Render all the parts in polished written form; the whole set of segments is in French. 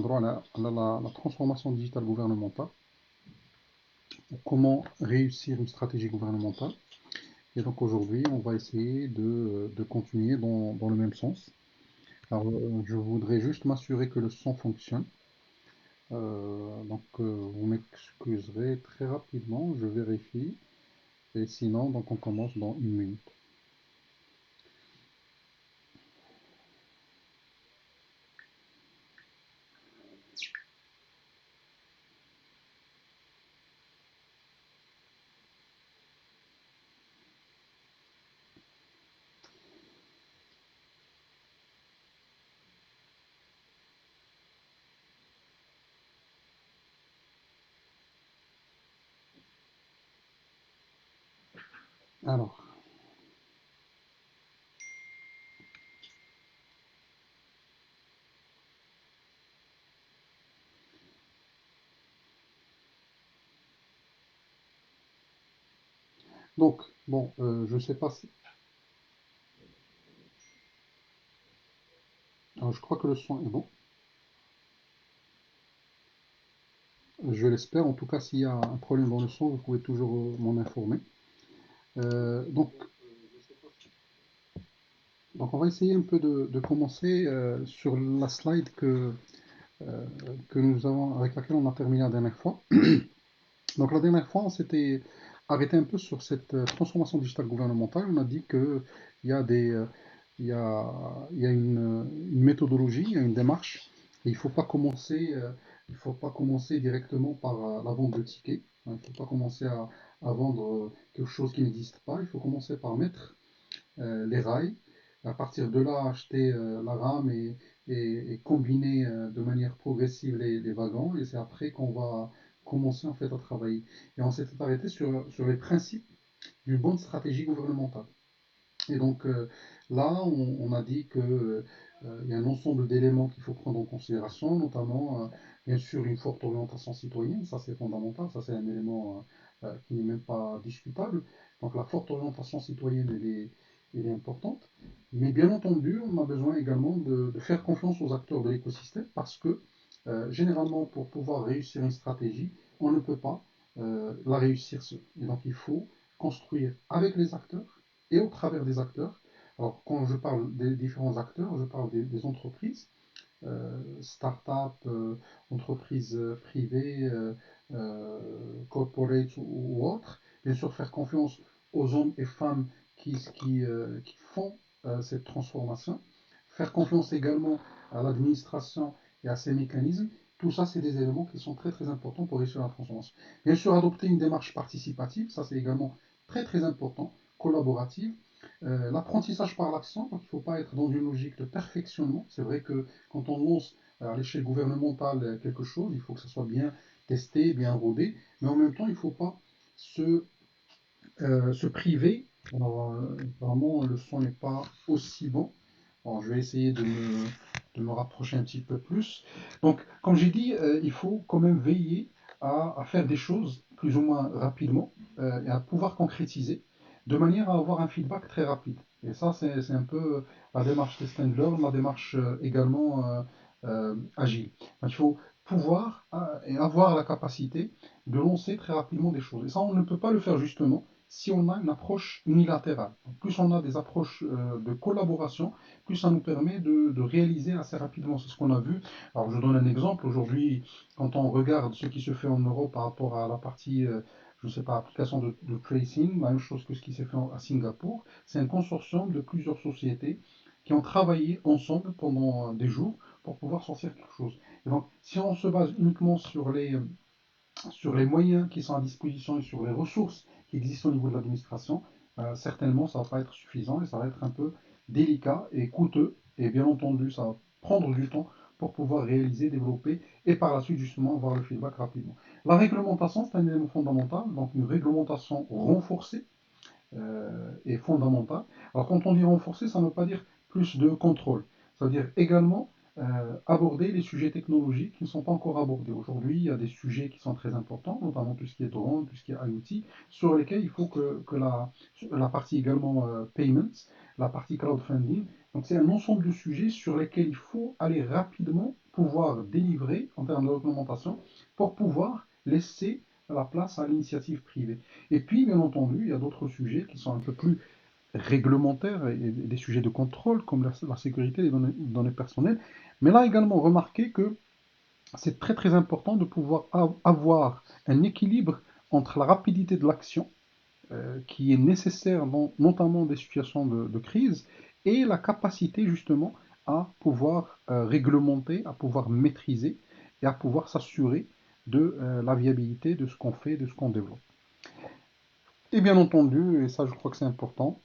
droit à la transformation digitale gouvernementale, comment réussir une stratégie gouvernementale. Et donc aujourd'hui, on va essayer de continuer dans le même sens. Alors, je voudrais juste m'assurer que le son fonctionne. Vous m'excuserez très rapidement, je vérifie. Et sinon, donc on commence dans une minute. Alors, donc, bon, je ne sais pas si... Alors, je crois que le son est bon. Je l'espère. En tout cas, s'il y a un problème dans le son, vous pouvez toujours m'en informer. Euh, donc, donc, on va essayer un peu de commencer sur la slide euh, que nous avons, avec laquelle on a terminé la dernière fois. Donc la dernière fois, on s'était arrêté un peu sur cette transformation digitale gouvernementale. On a dit qu'il y a il y a une méthodologie, il y a une démarche. Et il faut pas commencer directement par la vente de tickets. Il ne faut pas commencer à vendre quelque chose qui n'existe pas. Il faut commencer par mettre les rails. À partir de là, acheter la rame et combiner de manière progressive les wagons. Et c'est après qu'on va commencer en fait à travailler. Et on s'est arrêté sur les principes d'une bonne stratégie gouvernementale. Et donc là, on a dit qu'il y a un ensemble d'éléments qu'il faut prendre en considération, notamment bien sûr une forte orientation citoyenne, ça c'est fondamental, ça c'est un élément qui n'est même pas discutable. Donc la forte orientation citoyenne, elle est importante. Mais bien entendu, on a besoin également de faire confiance aux acteurs de l'écosystème parce que généralement, pour pouvoir réussir une stratégie, on ne peut pas la réussir seul. Et donc il faut construire avec les acteurs et au travers des acteurs. Alors, quand je parle des différents acteurs, je parle des entreprises, start-up, entreprises privées, corporate ou autres. Bien sûr, faire confiance aux hommes et femmes qui font cette transformation. Faire confiance également à l'administration et à ses mécanismes. Tout ça, c'est des éléments qui sont très très importants pour réussir la transformation. Bien sûr, adopter une démarche participative, ça c'est également très très important, collaborative. L'apprentissage par l'action, donc il ne faut pas être dans une logique de perfectionnement. C'est vrai que quand on lance à l'échelle gouvernementale quelque chose, il faut que ça soit bien testé, bien rodé, mais en même temps, il ne faut pas se, se priver. Alors, vraiment, le son n'est pas aussi bon. Bon, je vais essayer de me rapprocher un petit peu plus. Donc, comme j'ai dit, il faut quand même veiller à faire des choses plus ou moins rapidement et à pouvoir concrétiser de manière à avoir un feedback très rapide. Et ça, c'est un peu la démarche test and learn, la démarche également agile. Donc, il faut pouvoir et avoir la capacité de lancer très rapidement des choses. Et ça, on ne peut pas le faire justement si on a une approche unilatérale. Donc, plus on a des approches de collaboration, plus ça nous permet de réaliser assez rapidement. C'est ce qu'on a vu. Alors, je donne un exemple. Aujourd'hui, quand on regarde ce qui se fait en Europe par rapport à la partie, je ne sais pas, application de tracing, la même chose que ce qui s'est fait à Singapour, c'est un consortium de plusieurs sociétés qui ont travaillé ensemble pendant des jours pour pouvoir sortir quelque chose. Et donc, si on se base uniquement sur les moyens qui sont à disposition et sur les ressources qui existent au niveau de l'administration, certainement ça ne va pas être suffisant et ça va être un peu délicat et coûteux. Et bien entendu, ça va prendre du temps pour pouvoir réaliser, développer et par la suite justement avoir le feedback rapidement. La réglementation, c'est un élément fondamental, donc une réglementation renforcée est fondamentale. Alors quand on dit renforcer, ça ne veut pas dire plus de contrôle. Ça veut dire également aborder les sujets technologiques qui ne sont pas encore abordés. Aujourd'hui, il y a des sujets qui sont très importants, notamment tout ce qui est drone, tout ce qui est IoT, sur lesquels il faut que la partie également payments, la partie crowdfunding, donc c'est un ensemble de sujets sur lesquels il faut aller rapidement pouvoir délivrer en termes de réglementation pour pouvoir laisser la place à l'initiative privée. Et puis, bien entendu, il y a d'autres sujets qui sont un peu plus réglementaires et des sujets de contrôle comme la sécurité des données personnelles. Mais là également, remarquez que c'est très très important de pouvoir avoir un équilibre entre la rapidité de l'action qui est nécessaire notamment des situations de crise et la capacité justement à pouvoir réglementer, à pouvoir maîtriser et à pouvoir s'assurer de la viabilité de ce qu'on fait, de ce qu'on développe. Et bien entendu, et ça je crois que c'est important,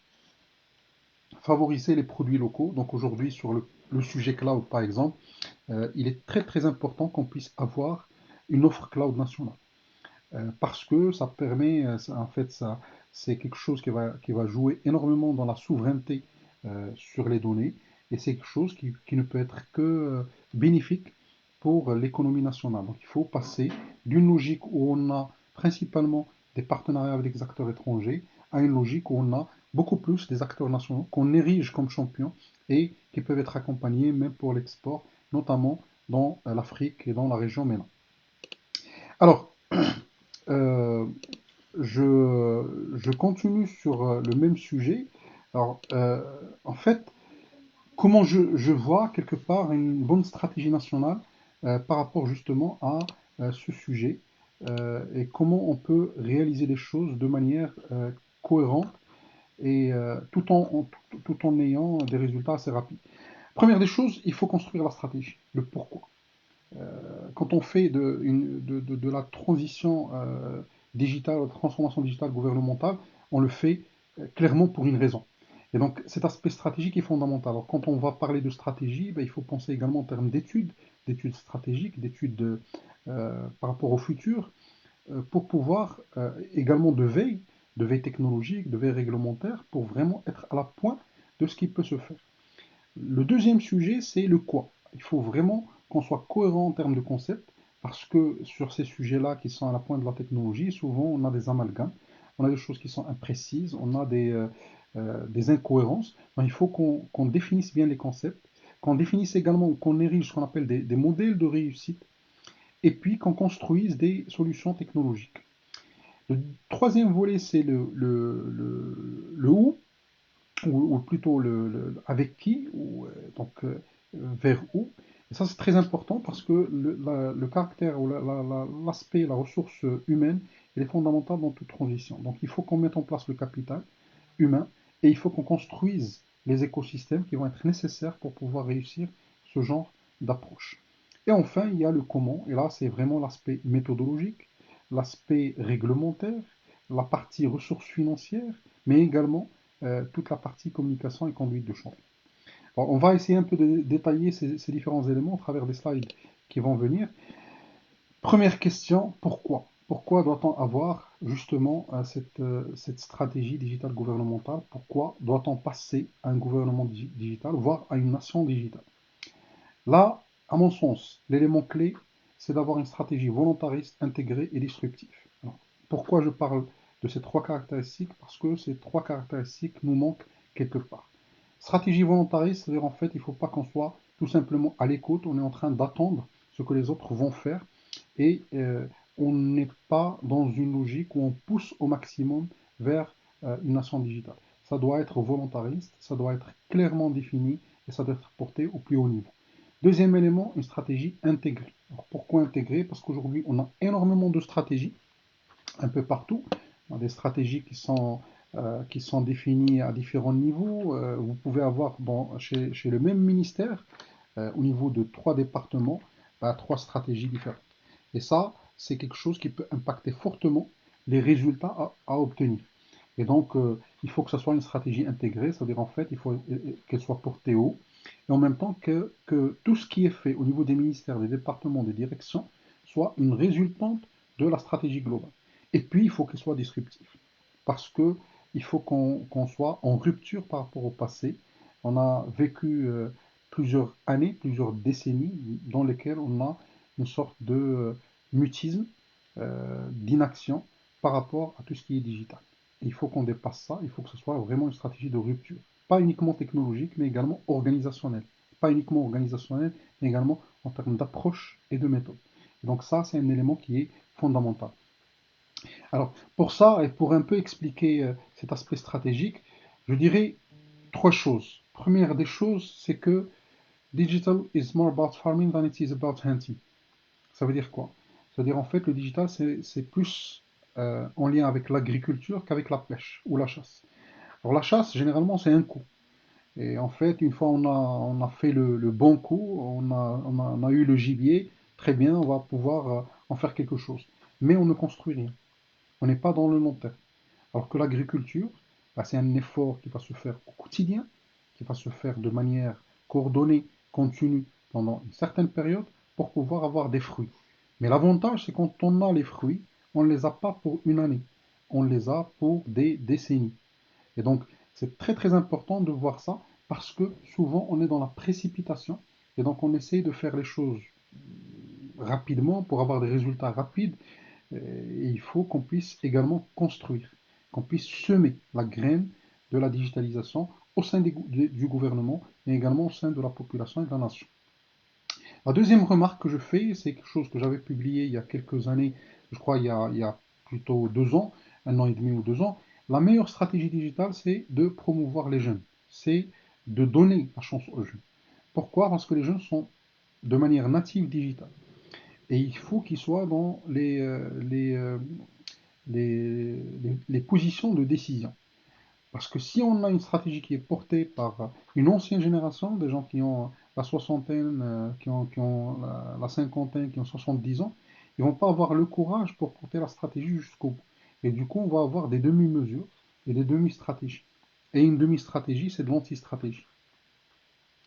favoriser les produits locaux. Donc aujourd'hui sur le sujet cloud par exemple, il est très très important qu'on puisse avoir une offre cloud nationale. Parce que ça permet, en fait, c'est quelque chose qui va jouer énormément dans la souveraineté sur les données, et c'est quelque chose qui ne peut être que bénéfique pour l'économie nationale. Donc il faut passer d'une logique où on a principalement des partenariats avec des acteurs étrangers à une logique où on a beaucoup plus des acteurs nationaux qu'on érige comme champions et qui peuvent être accompagnés même pour l'export, notamment dans l'Afrique et dans la région MENA. Alors, euh, je continue sur le même sujet. Alors, en fait, comment je vois quelque part une bonne stratégie nationale par rapport justement à ce sujet et comment on peut réaliser les choses de manière cohérente et tout en ayant des résultats assez rapides. Première des choses, il faut construire la stratégie, le pourquoi. Quand on fait de la transition digitale, de transformation digitale gouvernementale, on le fait clairement pour une raison. Et donc cet aspect stratégique est fondamental. Alors quand on va parler de stratégie, ben, il faut penser également en termes d'études stratégiques, d'études par rapport au futur, pour pouvoir également de veille technologique, de veille réglementaire, pour vraiment être à la pointe de ce qui peut se faire. Le deuxième sujet, c'est le quoi. Il faut vraiment qu'on soit cohérent en termes de concept, parce que sur ces sujets-là qui sont à la pointe de la technologie, souvent on a des amalgames, on a des choses qui sont imprécises, on a des incohérences. Donc, il faut qu'on définisse bien les concepts, qu'on définisse également, qu'on érige ce qu'on appelle des modèles de réussite, et puis qu'on construise des solutions technologiques. Le troisième volet, c'est le où, ou plutôt avec qui, vers où. Et ça, c'est très important parce que le caractère ou l'aspect, la ressource humaine, elle est fondamentale dans toute transition. Donc, il faut qu'on mette en place le capital humain et il faut qu'on construise les écosystèmes qui vont être nécessaires pour pouvoir réussir ce genre d'approche. Et enfin, il y a le comment, et là, c'est vraiment l'aspect méthodologique, l'aspect réglementaire, la partie ressources financières, mais également toute la partie communication et conduite de chantier. Alors, on va essayer un peu de détailler ces différents éléments à travers des slides qui vont venir. Première question, pourquoi? Pourquoi doit-on avoir justement cette stratégie digitale gouvernementale? Pourquoi doit-on passer à un gouvernement digital, voire à une nation digitale? Là, à mon sens, l'élément clé, c'est d'avoir une stratégie volontariste, intégrée et disruptive. Alors, pourquoi je parle de ces trois caractéristiques? Parce que ces trois caractéristiques nous manquent quelque part. Stratégie volontariste, c'est-à-dire en fait, il ne faut pas qu'on soit tout simplement à l'écoute, on est en train d'attendre ce que les autres vont faire et on n'est pas dans une logique où on pousse au maximum vers une nation digitale. Ça doit être volontariste, ça doit être clairement défini et ça doit être porté au plus haut niveau. Deuxième élément, une stratégie intégrée. Alors pourquoi intégrée? Parce qu'aujourd'hui, on a énormément de stratégies un peu partout. On a des stratégies qui sont définies à différents niveaux. Vous pouvez avoir chez le même ministère, au niveau de trois départements, trois stratégies différentes. Et ça, c'est quelque chose qui peut impacter fortement les résultats à obtenir. Et donc, il faut que ce soit une stratégie intégrée, c'est-à-dire en fait, il faut qu'elle soit portée haut, et en même temps que tout ce qui est fait au niveau des ministères, des départements, des directions, soit une résultante de la stratégie globale. Et puis, il faut qu'elle soit disruptive, parce que il faut qu'on soit en rupture par rapport au passé. On a vécu plusieurs années, plusieurs décennies dans lesquelles on a une sorte de mutisme, d'inaction par rapport à tout ce qui est digital. Et il faut qu'on dépasse ça, il faut que ce soit vraiment une stratégie de rupture. Pas uniquement technologique, mais également organisationnelle. pas uniquement organisationnel, mais également en termes d'approche et de méthode. Et donc ça, c'est un élément qui est fondamental. Alors, pour ça, et pour un peu expliquer cet aspect stratégique, je dirais trois choses. Première des choses, c'est que digital is more about farming than it is about hunting. Ça veut dire quoi? Ça veut dire en fait le digital c'est plus en lien avec l'agriculture qu'avec la pêche ou la chasse. Alors la chasse, généralement, c'est un coup. Et en fait, une fois on a fait le bon coup, on a eu le gibier, très bien, on va pouvoir en faire quelque chose. Mais on ne construit rien. On n'est pas dans le long terme. Alors que l'agriculture, bah, c'est un effort qui va se faire au quotidien, qui va se faire de manière coordonnée, continue, pendant une certaine période, pour pouvoir avoir des fruits. Mais l'avantage, c'est quand on a les fruits, on ne les a pas pour une année, on les a pour des décennies. Et donc, c'est très très important de voir ça, parce que souvent, on est dans la précipitation, et donc on essaye de faire les choses rapidement pour avoir des résultats rapides, et il faut qu'on puisse également construire, qu'on puisse semer la graine de la digitalisation au sein du gouvernement, mais également au sein de la population et de la nation. La deuxième remarque que je fais, c'est quelque chose que j'avais publié il y a quelques années, je crois il y a plutôt 2 ans, 1 an et demi ou 2 ans. La meilleure stratégie digitale, c'est de promouvoir les jeunes, c'est de donner la chance aux jeunes. Pourquoi? Parce que les jeunes sont de manière native digitale. Et il faut qu'ils soient dans les positions de décision. Parce que si on a une stratégie qui est portée par une ancienne génération, des gens qui ont la soixantaine, qui ont la cinquantaine, qui ont 70 ans, ils ne vont pas avoir le courage pour porter la stratégie jusqu'au bout. Et du coup, on va avoir des demi-mesures et des demi-stratégies. Et une demi-stratégie, c'est de l'anti-stratégie.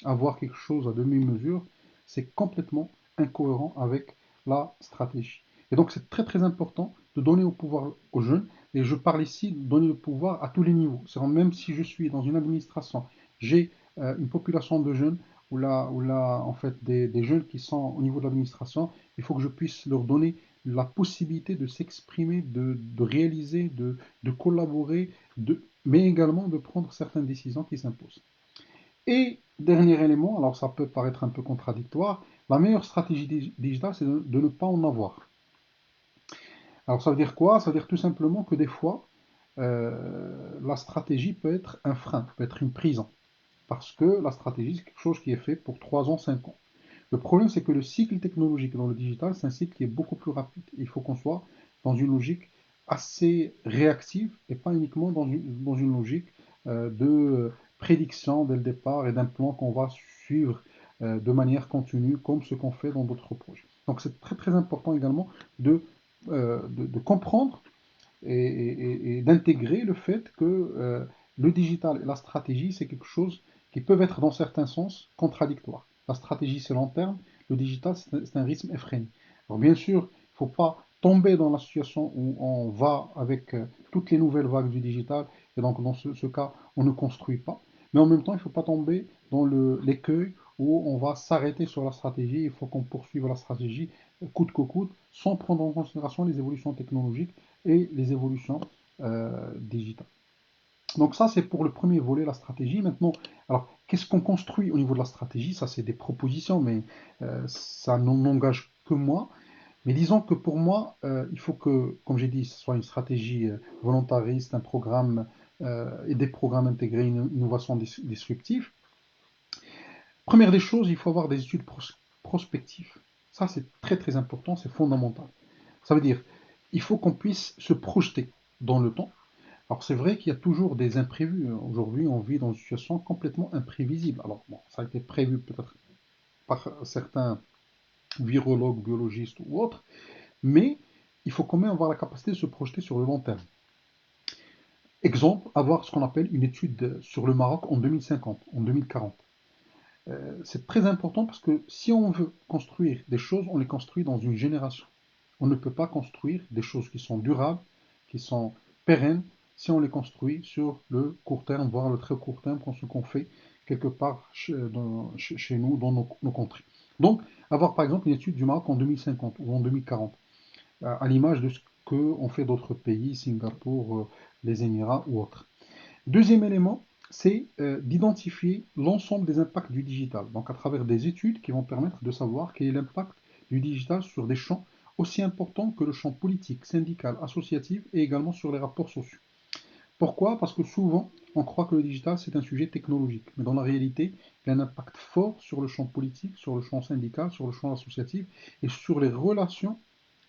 Avoir quelque chose à demi-mesure, c'est complètement incohérent avec la stratégie. Et donc c'est très très important de donner au pouvoir aux jeunes, et je parle ici de donner le pouvoir à tous les niveaux. Même si je suis dans une administration, j'ai une population de jeunes, ou là en fait des jeunes qui sont au niveau de l'administration, il faut que je puisse leur donner la possibilité de s'exprimer, de réaliser, de collaborer, mais également de prendre certaines décisions qui s'imposent. Et dernier élément, alors ça peut paraître un peu contradictoire, la meilleure stratégie digitale, c'est de ne pas en avoir. Alors ça veut dire quoi? Ça veut dire tout simplement que des fois, la stratégie peut être un frein, peut être une prison. Parce que la stratégie, c'est quelque chose qui est fait pour 3 ans, 5 ans. Le problème, c'est que le cycle technologique dans le digital, c'est un cycle qui est beaucoup plus rapide. Il faut qu'on soit dans une logique assez réactive et pas uniquement dans une logique de prédiction dès le départ et d'un plan qu'on va suivre de manière continue, comme ce qu'on fait dans d'autres projets. Donc c'est très très important également de comprendre et d'intégrer le fait que le digital et la stratégie, c'est quelque chose qui peuvent être dans certains sens contradictoires. La stratégie, c'est long terme, le digital, c'est un rythme effréné. Alors bien sûr, il ne faut pas tomber dans la situation où on va avec toutes les nouvelles vagues du digital, et donc dans ce cas, on ne construit pas. Mais en même temps, il ne faut pas tomber dans l'écueil où on va s'arrêter sur la stratégie, il faut qu'on poursuive la stratégie coûte que coûte, sans prendre en considération les évolutions technologiques et les évolutions digitales. Donc ça, c'est pour le premier volet, la stratégie. Maintenant, alors, qu'est-ce qu'on construit au niveau de la stratégie? Ça, c'est des propositions, mais ça n'engage que moi. Mais disons que pour moi, il faut que, comme j'ai dit, ce soit une stratégie volontariste, un programme et des programmes intégrés, une innovation disruptive. Première des choses, il faut avoir des études prospectives. Ça, c'est très très important, c'est fondamental. Ça veut dire, il faut qu'on puisse se projeter dans le temps. Alors c'est vrai qu'il y a toujours des imprévus. Aujourd'hui, on vit dans une situation complètement imprévisible. Alors bon, ça a été prévu peut-être par certains virologues, biologistes ou autres, mais il faut quand même avoir la capacité de se projeter sur le long terme. Exemple, avoir ce qu'on appelle une étude sur le Maroc en 2050, en 2040. C'est très important parce que si on veut construire des choses, on les construit dans une génération. On ne peut pas construire des choses qui sont durables, qui sont pérennes, si on les construit sur le court terme, voire le très court terme, comme ce qu'on fait quelque part chez nous, dans nos contrées. Donc, avoir par exemple une étude du Maroc en 2050 ou en 2040, à l'image de ce qu'ont fait d'autres pays, Singapour, les Émirats ou autres. Deuxième élément, c'est d'identifier l'ensemble des impacts du digital, donc à travers des études qui vont permettre de savoir quel est l'impact du digital sur des champs aussi importants que le champ politique, syndical, associatif et également sur les rapports sociaux. Pourquoi? Parce que souvent, on croit que le digital, c'est un sujet technologique, mais dans la réalité, il a un impact fort sur le champ politique, sur le champ syndical, sur le champ associatif et sur les relations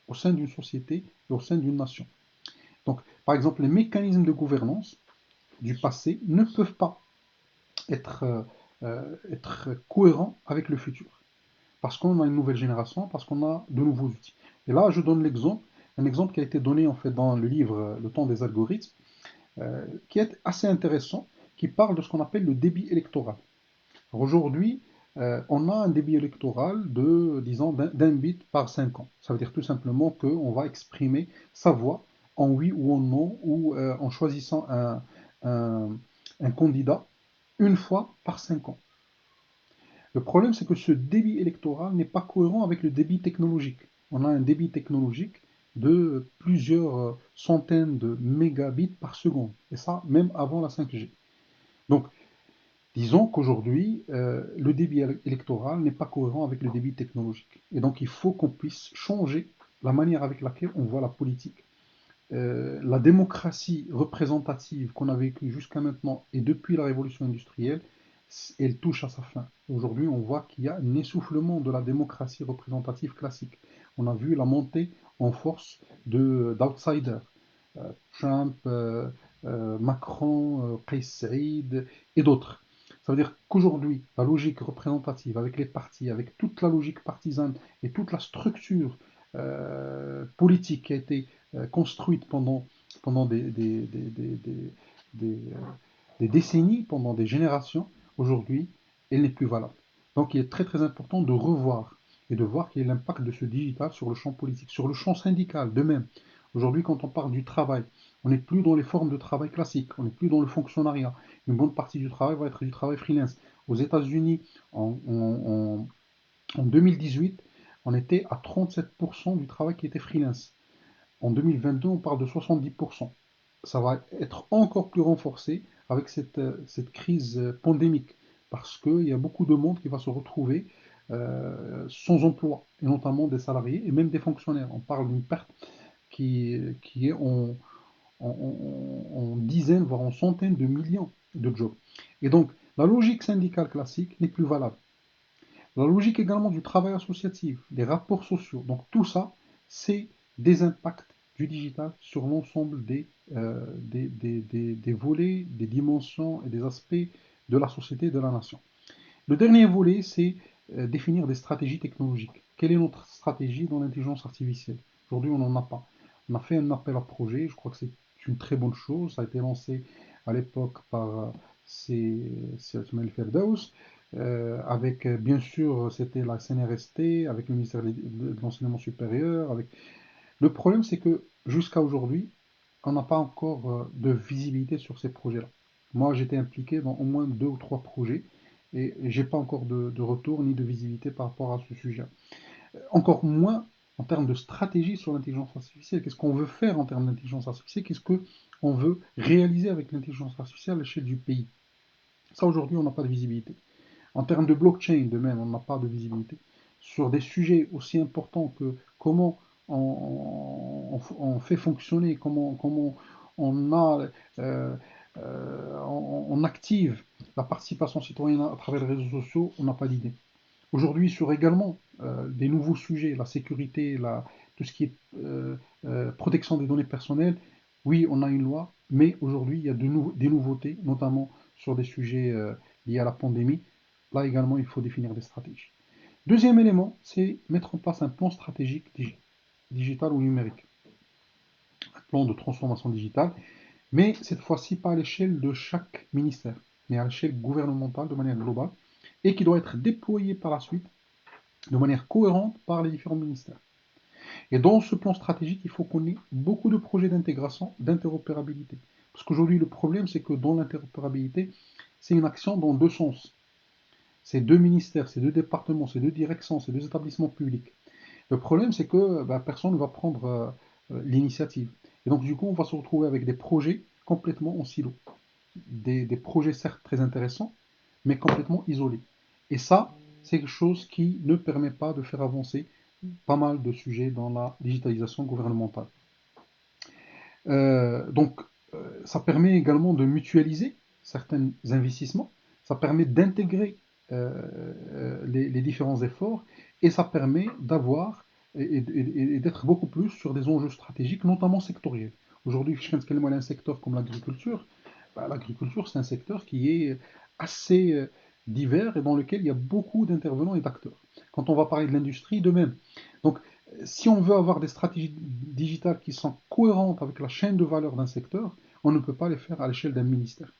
au sein d'une société et au sein d'une nation. Donc, par exemple, les mécanismes de gouvernance du passé ne peuvent pas être, être cohérent avec le futur. Parce qu'on a une nouvelle génération, parce qu'on a de nouveaux outils. Et là, je donne l'exemple, un exemple qui a été donné en fait dans le livre Le temps des algorithmes, qui est assez intéressant, qui parle de ce qu'on appelle le débit électoral. Aujourd'hui, on a un débit électoral de, disons, d'un bit par 5 ans. Ça veut dire tout simplement qu'on va exprimer sa voix en oui ou en non, ou en choisissant un, un candidat une fois par 5 ans. Le problème, c'est que ce débit électoral n'est pas cohérent avec le débit technologique. On a un débit technologique de plusieurs centaines de mégabits par seconde, et ça même avant la 5G. Donc, disons qu'aujourd'hui, le débit électoral n'est pas cohérent avec le débit technologique. Et donc, il faut qu'on puisse changer la manière avec laquelle on voit la politique. La démocratie représentative qu'on a vécue jusqu'à maintenant et depuis la révolution industrielle, elle touche à sa fin. Aujourd'hui, on voit qu'il y a un essoufflement de la démocratie représentative classique. On a vu la montée en force d'outsiders. Trump, Macron, Kais Saïd et d'autres. Ça veut dire qu'aujourd'hui, la logique représentative, avec les partis, avec toute la logique partisane et toute la structure politique qui a été construite pendant des décennies, pendant des générations, aujourd'hui, elle n'est plus valable. Donc il est très très important de revoir et de voir quel est l'impact de ce digital sur le champ politique, sur le champ syndical de même. Aujourd'hui, quand on parle du travail, on n'est plus dans les formes de travail classiques, on n'est plus dans le fonctionnariat. Une bonne partie du travail va être du travail freelance. Aux États-Unis, en 2018, on était à 37% du travail qui était freelance. En 2022, on parle de 70%. Ça va être encore plus renforcé avec cette crise pandémique, parce qu'il y a beaucoup de monde qui va se retrouver sans emploi, et notamment des salariés et même des fonctionnaires. On parle d'une perte qui est en dizaines, voire en centaines de millions de jobs. Et donc, la logique syndicale classique n'est plus valable. La logique également du travail associatif, des rapports sociaux, donc tout ça, c'est des impacts du digital sur l'ensemble des volets, des dimensions et des aspects de la société et de la nation. Le dernier volet, c'est définir des stratégies technologiques. Quelle est notre stratégie dans l'intelligence artificielle? Aujourd'hui, on n'en a pas. On a fait un appel à projet, je crois que c'est une très bonne chose. Ça a été lancé à l'époque par Ismail Ferdows, avec bien sûr, c'était la CNRST, avec le ministère de l'Enseignement supérieur. Le problème, c'est que jusqu'à aujourd'hui, on n'a pas encore de visibilité sur ces projets-là. Moi, j'étais impliqué dans au moins 2 ou 3 projets et j'ai pas encore de retour ni de visibilité par rapport à ce sujet. Encore moins en termes de stratégie sur l'intelligence artificielle. Qu'est-ce qu'on veut faire en termes d'intelligence artificielle? Qu'est-ce qu'on veut réaliser avec l'intelligence artificielle à l'échelle du pays? Ça, aujourd'hui, on n'a pas de visibilité. En termes de blockchain, de même, on n'a pas de visibilité. Sur des sujets aussi importants que comment on fait fonctionner, comment on a, euh, on active la participation citoyenne à travers les réseaux sociaux, on n'a pas d'idée. Aujourd'hui, sur également des nouveaux sujets, la sécurité, tout ce qui est protection des données personnelles, oui, on a une loi, mais aujourd'hui, il y a des nouveautés, notamment sur des sujets liés à la pandémie. Là également, il faut définir des stratégies. Deuxième élément, c'est mettre en place un plan stratégique digital ou numérique, un plan de transformation digitale, mais cette fois-ci pas à l'échelle de chaque ministère, mais à l'échelle gouvernementale de manière globale, et qui doit être déployé par la suite de manière cohérente par les différents ministères. Et dans ce plan stratégique, il faut qu'on ait beaucoup de projets d'intégration, d'interopérabilité. Parce qu'aujourd'hui, le problème, c'est que dans l'interopérabilité, c'est une action dans 2 sens. C'est 2 ministères, c'est 2 départements, c'est 2 directions, c'est 2 établissements publics. Le problème, c'est que personne ne va prendre l'initiative. Et donc, du coup, on va se retrouver avec des projets complètement en silo. des projets certes très intéressants, mais complètement isolés. Et ça, c'est quelque chose qui ne permet pas de faire avancer pas mal de sujets dans la digitalisation gouvernementale. Donc, ça permet également de mutualiser certains investissements, ça permet d'intégrer les différents efforts et ça permet d'avoir et d'être beaucoup plus sur des enjeux stratégiques, notamment sectoriels. Aujourd'hui, je pense qu'un secteur comme l'agriculture, bah, l'agriculture, c'est un secteur qui est assez divers et dans lequel il y a beaucoup d'intervenants et d'acteurs. Quand on va parler de l'industrie, de même. Donc, si on veut avoir des stratégies digitales qui sont cohérentes avec la chaîne de valeur d'un secteur, on ne peut pas les faire à l'échelle d'un ministère.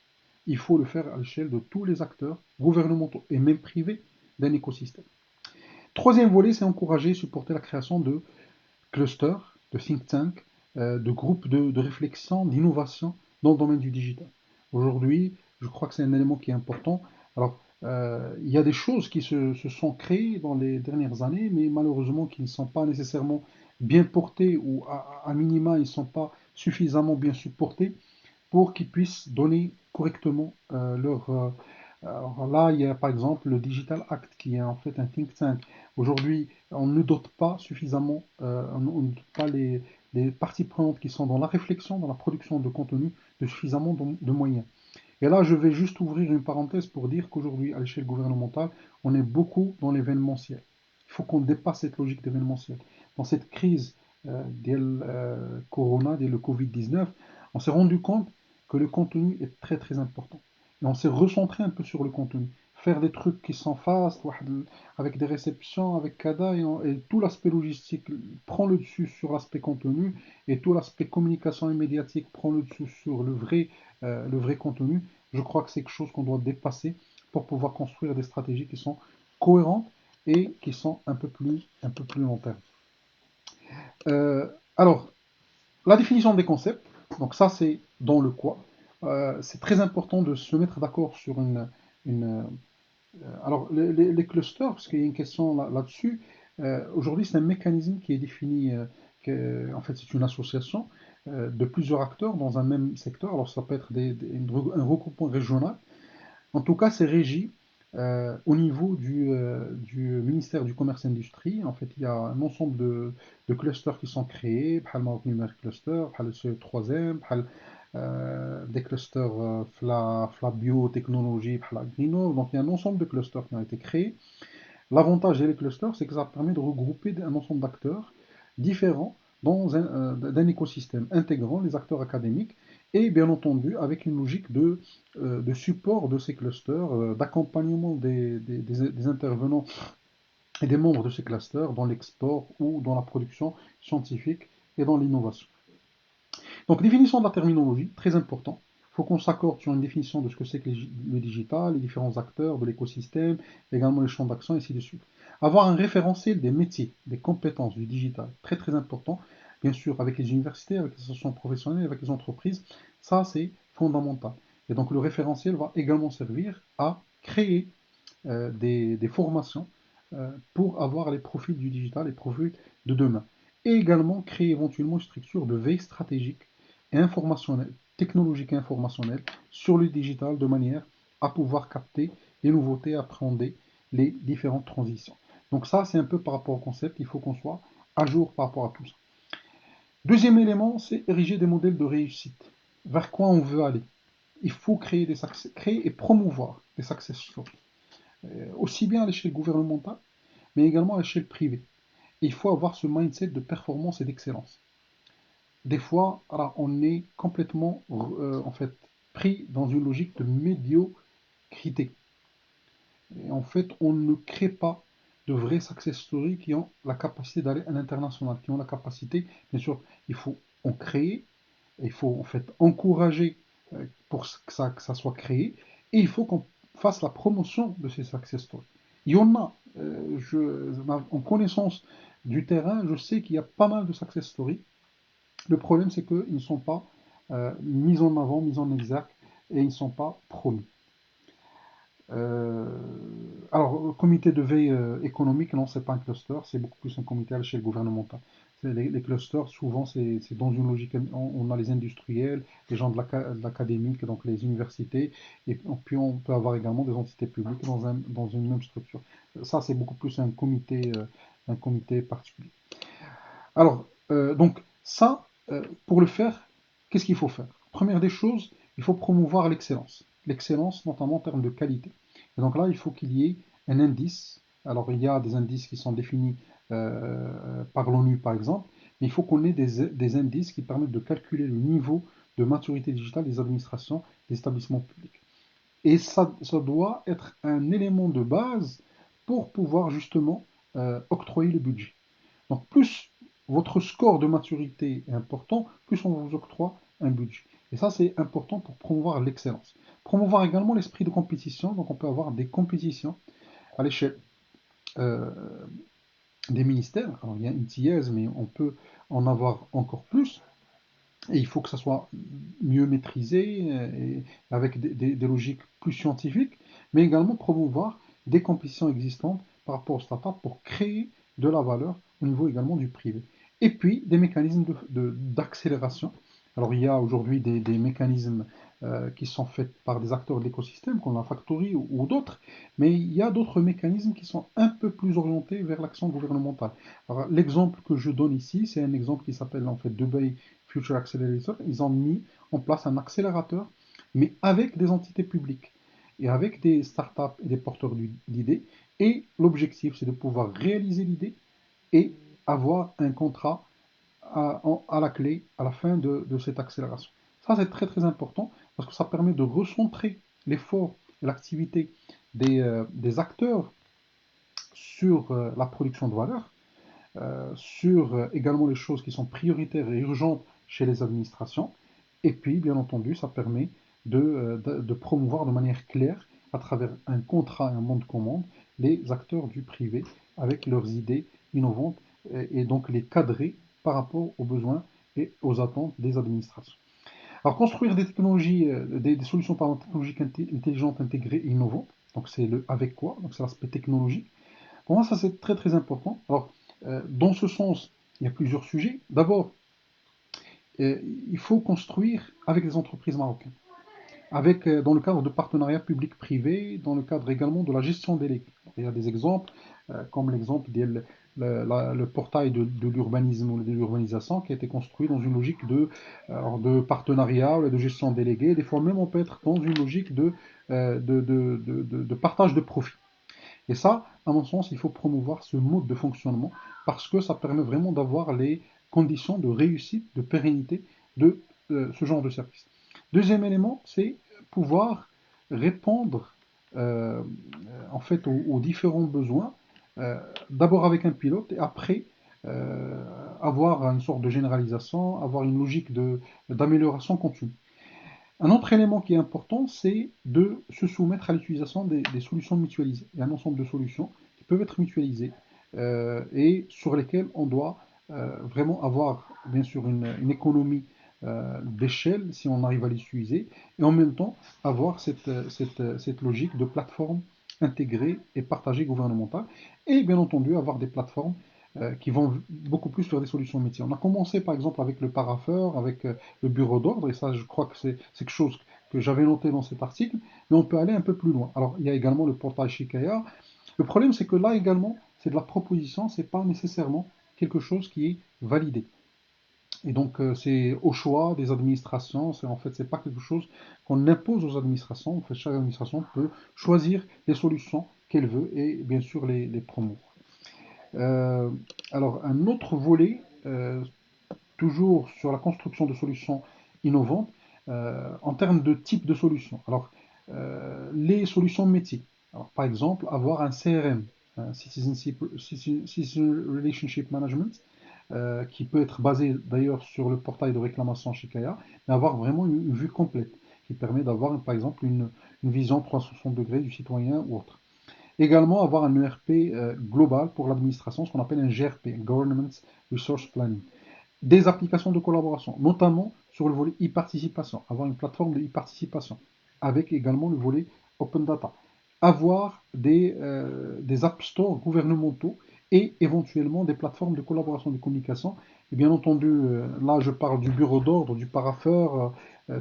Il faut le faire à l'échelle de tous les acteurs, gouvernementaux et même privés, d'un écosystème. Troisième volet, c'est encourager et supporter la création de clusters, de think tanks, de groupes de réflexion, d'innovation dans le domaine du digital. Aujourd'hui, je crois que c'est un élément qui est important. Alors, il y a des choses qui se sont créées dans les dernières années, mais malheureusement qui ne sont pas nécessairement bien portées ou à minima, ils ne sont pas suffisamment bien supportés pour qu'ils puissent donner correctement leur. Alors là, il y a par exemple le Digital Act qui est en fait un think tank. Aujourd'hui, on ne dote pas suffisamment, on ne dote pas les parties prenantes qui sont dans la réflexion, dans la production de contenu, de suffisamment de moyens. Et là, je vais juste ouvrir une parenthèse pour dire qu'aujourd'hui, à l'échelle gouvernementale, on est beaucoup dans l'événementiel. Il faut qu'on dépasse cette logique d'événementiel. Dans cette crise dès le Corona, dès le Covid-19, on s'est rendu compte que le contenu est très très important. Et on s'est recentré un peu sur le contenu. Faire des trucs qui sont fast, avec des réceptions, avec CADA, et tout l'aspect logistique prend le dessus sur l'aspect contenu, et tout l'aspect communication et médiatique prend le dessus sur le vrai contenu. Je crois que c'est quelque chose qu'on doit dépasser pour pouvoir construire des stratégies qui sont cohérentes et qui sont un peu plus long terme. Alors, la définition des concepts, donc ça c'est dans le quoi. C'est très important de se mettre d'accord sur alors les clusters, parce qu'il y a une question là-dessus. Aujourd'hui, c'est un mécanisme qui est défini, en fait, c'est une association de plusieurs acteurs dans un même secteur. Alors, ça peut être un regroupement régional. En tout cas, c'est régi au niveau du ministère du Commerce et Industrie. En fait, il y a un ensemble de clusters qui sont créés, بحال Maroc Numérique Cluster, بحال le CE3M, بحال des clusters la biotechnologie, بحال Agrinov. Donc, il y a un ensemble de clusters qui ont été créés. L'avantage des clusters, c'est que ça permet de regrouper un ensemble d'acteurs différents dans d'un écosystème intégrant les acteurs académiques et bien entendu avec une logique de support de ces clusters, d'accompagnement des intervenants et des membres de ces clusters dans l'export ou dans la production scientifique et dans l'innovation. Donc, définition de la terminologie, très important. Il faut qu'on s'accorde sur une définition de ce que c'est que le digital, les différents acteurs de l'écosystème, également les champs d'action, et ainsi de suite. Avoir un référentiel des métiers, des compétences du digital, très très important, bien sûr, avec les universités, avec les associations professionnelles, avec les entreprises, ça c'est fondamental. Et donc le référentiel va également servir à créer des formations pour avoir les profils du digital, les profils de demain. Et également créer éventuellement une structure de veille stratégique et informationnelle, technologique et informationnelle sur le digital de manière à pouvoir capter les nouveautés, appréhender les différentes transitions. Donc ça, c'est un peu par rapport au concept, il faut qu'on soit à jour par rapport à tout ça. Deuxième élément, c'est ériger des modèles de réussite. Vers quoi on veut aller? Il faut créer et promouvoir des success stories, aussi bien à l'échelle gouvernementale, mais également à l'échelle privée. Et il faut avoir ce mindset de performance et d'excellence. Des fois, alors, on est complètement en fait, pris dans une logique de médiocrité. Et en fait, on ne crée pas de vrais success stories qui ont la capacité d'aller à l'international, qui ont la capacité, bien sûr, il faut en créer, il faut en fait encourager pour que ça soit créé, et il faut qu'on fasse la promotion de ces success stories. Il y en a, en connaissance du terrain, je sais qu'il y a pas mal de success stories. Le problème, c'est qu'ils ne sont pas mis en avant, mis en exergue, et ils ne sont pas promis. Euh, alors, le comité de veille économique, non, c'est pas un cluster, c'est beaucoup plus un comité à l'échelle gouvernementale. Les clusters, souvent, c'est dans une logique. On a les industriels, les gens de l'académique, donc les universités, et puis on peut avoir également des entités publiques dans une même structure. Ça, c'est beaucoup plus un comité particulier. Alors, donc, ça, pour le faire, qu'est-ce qu'il faut faire? Première des choses, il faut promouvoir l'excellence. L'excellence, notamment en termes de qualité. Et donc là, il faut qu'il y ait un indice. Alors, il y a des indices qui sont définis par l'ONU, par exemple, mais il faut qu'on ait des indices qui permettent de calculer le niveau de maturité digitale des administrations, des établissements publics. Et ça doit être un élément de base pour pouvoir justement octroyer le budget. Donc plus votre score de maturité est important, plus on vous octroie un budget. Et ça, c'est important pour promouvoir l'excellence. Promouvoir également l'esprit de compétition. Donc on peut avoir des compétitions à l'échelle euh, des ministères. Alors il y a une tiers, mais on peut en avoir encore plus. Et il faut que ça soit mieux maîtrisé et avec des logiques plus scientifiques, mais également promouvoir des compétitions existantes par rapport aux startups pour créer de la valeur au niveau également du privé. Et puis des mécanismes d'accélération. Alors il y a aujourd'hui des mécanismes qui sont faits par des acteurs de l'écosystème, comme la Factory ou d'autres, mais il y a d'autres mécanismes qui sont un peu plus orientés vers l'action gouvernementale. Alors l'exemple que je donne ici, c'est un exemple qui s'appelle en fait Dubai Future Accelerator. Ils ont mis en place un accélérateur, mais avec des entités publiques et avec des startups et des porteurs d'idées. Et l'objectif, c'est de pouvoir réaliser l'idée et avoir un contrat à la clé, à la fin de cette accélération. Ça, c'est très très important parce que ça permet de recentrer l'effort et l'activité des acteurs sur la production de valeur, sur également les choses qui sont prioritaires et urgentes chez les administrations. Et puis, bien entendu, ça permet de promouvoir de manière claire, à travers un contrat et un bon de commande, les acteurs du privé avec leurs idées innovantes et donc les cadrer par rapport aux besoins et aux attentes des administrations. Alors, construire des technologies, des solutions pardon, technologiques intelligentes, intégrées et innovantes, donc c'est le avec quoi, donc c'est l'aspect technologique. Pour moi, ça c'est très très important. Alors, dans ce sens, il y a plusieurs sujets. D'abord, il faut construire avec les entreprises marocaines, dans le cadre de partenariats publics-privés, dans le cadre également de la gestion déléguée. Il y a des exemples, comme l'exemple le portail de l'urbanisme ou de l'urbanisation qui a été construit dans une logique de partenariat ou de gestion déléguée. Des fois même, on peut être dans une logique de partage de profit. Et ça, à mon sens, il faut promouvoir ce mode de fonctionnement parce que ça permet vraiment d'avoir les conditions de réussite, de pérennité de ce genre de service. Deuxième élément, c'est pouvoir répondre en fait aux différents besoins, euh, d'abord avec un pilote et après avoir une sorte de généralisation, avoir une logique d'amélioration continue. Un autre élément qui est important, c'est de se soumettre à l'utilisation des solutions mutualisées. Il y a un ensemble de solutions qui peuvent être mutualisées et sur lesquelles on doit vraiment avoir, bien sûr, une économie d'échelle si on arrive à les utiliser, et en même temps avoir cette logique de plateforme intégrée et partagée gouvernementale, et bien entendu avoir des plateformes qui vont beaucoup plus vers des solutions métiers. On a commencé par exemple avec le parapheur, avec le bureau d'ordre, et ça je crois que c'est quelque chose que j'avais noté dans cet article, mais on peut aller un peu plus loin. Alors il y a également le portail Shikaya. Le problème c'est que là également, c'est de la proposition, c'est pas nécessairement quelque chose qui est validé. Et donc c'est au choix des administrations, c'est en fait c'est pas quelque chose qu'on impose aux administrations, en fait chaque administration peut choisir les solutions qu'elle veut et bien sûr les promouvoir. Euh, alors un autre volet, toujours sur la construction de solutions innovantes, en termes de type de solutions. Alors les solutions métiers. Alors, par exemple, avoir un CRM, un Citizen Relationship Management, qui peut être basé d'ailleurs sur le portail de réclamation chez Kaya, mais avoir vraiment une vue complète, qui permet d'avoir par exemple une vision 360 degrés du citoyen ou autre. Également avoir un ERP global pour l'administration, ce qu'on appelle un GRP, Government Resource Planning. Des applications de collaboration, notamment sur le volet e-participation, avoir une plateforme de e-participation, avec également le volet open data. Avoir des app stores gouvernementaux et éventuellement des plateformes de collaboration de communication. Et bien entendu, là je parle du bureau d'ordre, du parapheur,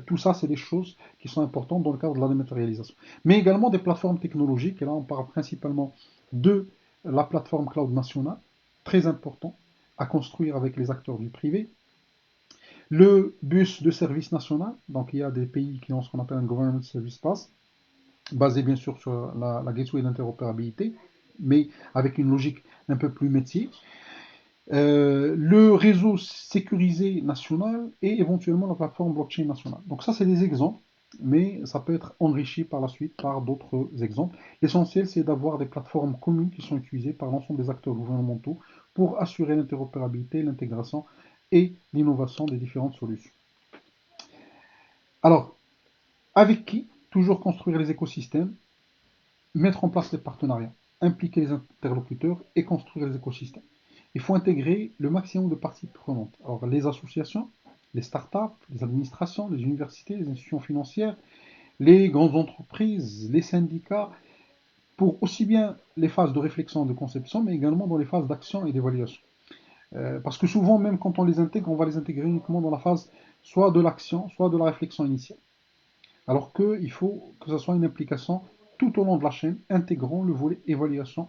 tout ça c'est des choses qui sont importantes dans le cadre de la dématérialisation. Mais également des plateformes technologiques, et là on parle principalement de la plateforme cloud nationale, très important à construire avec les acteurs du privé. Le bus de service national, donc il y a des pays qui ont ce qu'on appelle un Government Service Pass, basé bien sûr sur la gateway d'interopérabilité, mais avec une logique un peu plus métier. Le réseau sécurisé national et éventuellement la plateforme blockchain nationale. Donc ça, c'est des exemples, mais ça peut être enrichi par la suite par d'autres exemples. L'essentiel, c'est d'avoir des plateformes communes qui sont utilisées par l'ensemble des acteurs gouvernementaux pour assurer l'interopérabilité, l'intégration et l'innovation des différentes solutions. Alors, avec qui? Toujours construire les écosystèmes, mettre en place les partenariats, impliquer les interlocuteurs et construire les écosystèmes. Il faut intégrer le maximum de parties prenantes. Alors, les associations, les startups, les administrations, les universités, les institutions financières, les grandes entreprises, les syndicats, pour aussi bien les phases de réflexion et de conception, mais également dans les phases d'action et d'évaluation. Parce que souvent, même quand on les intègre, on va les intégrer uniquement dans la phase soit de l'action, soit de la réflexion initiale. Alors qu'il faut que ce soit une implication tout au long de la chaîne, intégrant le volet évaluation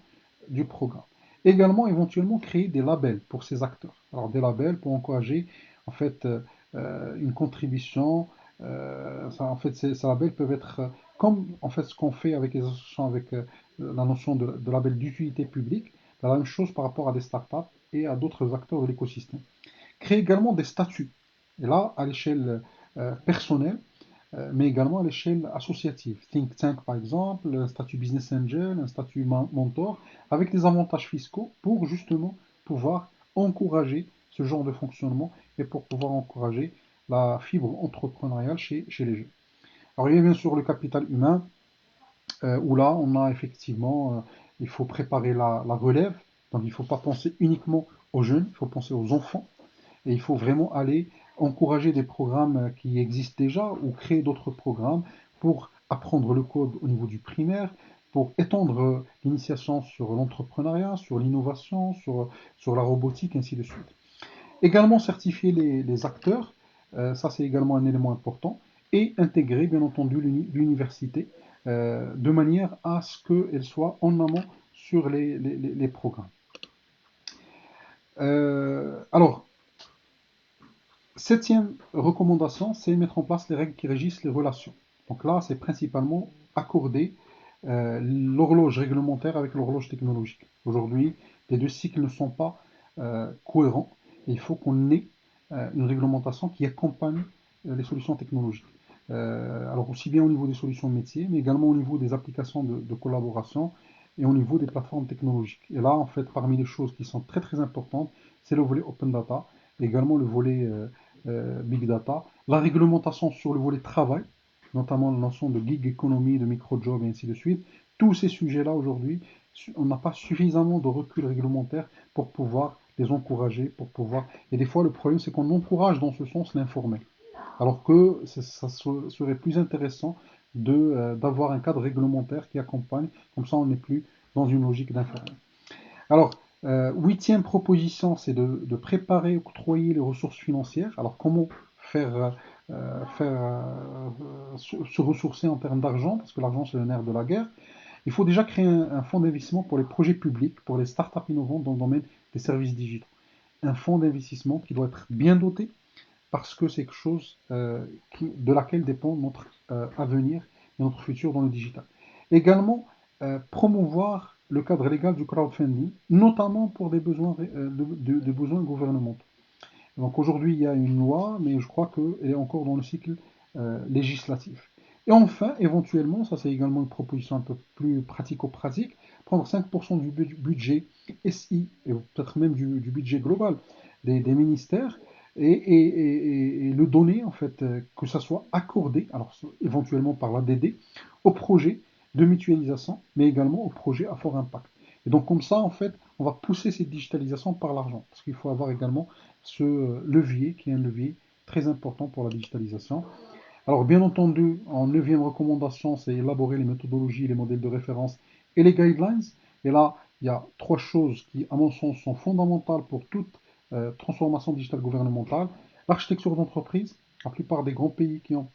du programme. Également, éventuellement, créer des labels pour ces acteurs. Alors, des labels pour encourager, en fait, une contribution. En fait, ces labels peuvent être, comme en fait, ce qu'on fait avec les associations, avec la notion de label d'utilité publique, la même chose par rapport à des startups et à d'autres acteurs de l'écosystème. Créer également des statuts. Et là, à l'échelle personnelle, mais également à l'échelle associative. Think Tank, par exemple, un statut Business Angel, un statut mentor, avec des avantages fiscaux pour justement pouvoir encourager ce genre de fonctionnement et pour pouvoir encourager la fibre entrepreneuriale chez les jeunes. Alors il y a bien sûr le capital humain, où là on a effectivement, il faut préparer la relève, donc il ne faut pas penser uniquement aux jeunes, il faut penser aux enfants, et il faut vraiment aller encourager des programmes qui existent déjà ou créer d'autres programmes pour apprendre le code au niveau du primaire, pour étendre l'initiation sur l'entrepreneuriat, sur l'innovation, sur la robotique, ainsi de suite. Également certifier les acteurs, ça c'est également un élément important, et intégrer bien entendu l'université de manière à ce qu'elle soit en amont sur les programmes. Alors, septième recommandation, c'est mettre en place les règles qui régissent les relations. Donc là, c'est principalement accorder l'horloge réglementaire avec l'horloge technologique. Aujourd'hui, les deux cycles ne sont pas cohérents et il faut qu'on ait une réglementation qui accompagne les solutions technologiques. Alors aussi bien au niveau des solutions métiers, mais également au niveau des applications de collaboration et au niveau des plateformes technologiques. Et là, en fait, parmi les choses qui sont très très importantes, c'est le volet Open Data, également le volet Big Data, la réglementation sur le volet travail, notamment la notion de gig economy, de micro-job et ainsi de suite. Tous ces sujets-là aujourd'hui, on n'a pas suffisamment de recul réglementaire pour pouvoir les encourager, pour pouvoir. Et des fois, le problème, c'est qu'on encourage dans ce sens l'informel. Alors que ça serait plus intéressant d'avoir un cadre réglementaire qui accompagne, comme ça on n'est plus dans une logique d'informel. Alors, huitième proposition, c'est de préparer, octroyer les ressources financières. Alors, comment faire, se ressourcer en termes d'argent, parce que l'argent, c'est le nerf de la guerre. Il faut déjà créer un fonds d'investissement pour les projets publics, pour les startups innovantes dans le domaine des services digitaux. Un fonds d'investissement qui doit être bien doté, parce que c'est quelque chose de laquelle dépend notre avenir et notre futur dans le digital. Également, promouvoir le cadre légal du crowdfunding, notamment pour des besoins, de besoins gouvernementaux. Donc aujourd'hui, il y a une loi, mais je crois qu'elle est encore dans le cycle législatif. Et enfin, éventuellement, ça c'est également une proposition un peu plus pratico-pratique, prendre 5% du budget SI, et peut-être même du budget global des ministères, et le donner, en fait, que ça soit accordé, alors éventuellement par l'ADD, au projet de mutualisation, mais également au projet à fort impact. Et donc comme ça, en fait, on va pousser cette digitalisation par l'argent, parce qu'il faut avoir également ce levier, qui est un levier très important pour la digitalisation. Alors bien entendu, en neuvième recommandation, c'est élaborer les méthodologies, les modèles de référence et les guidelines. Et là, il y a trois choses qui, à mon sens, sont fondamentales pour toute transformation digitale gouvernementale. L'architecture d'entreprise, la plupart des grands pays qui ont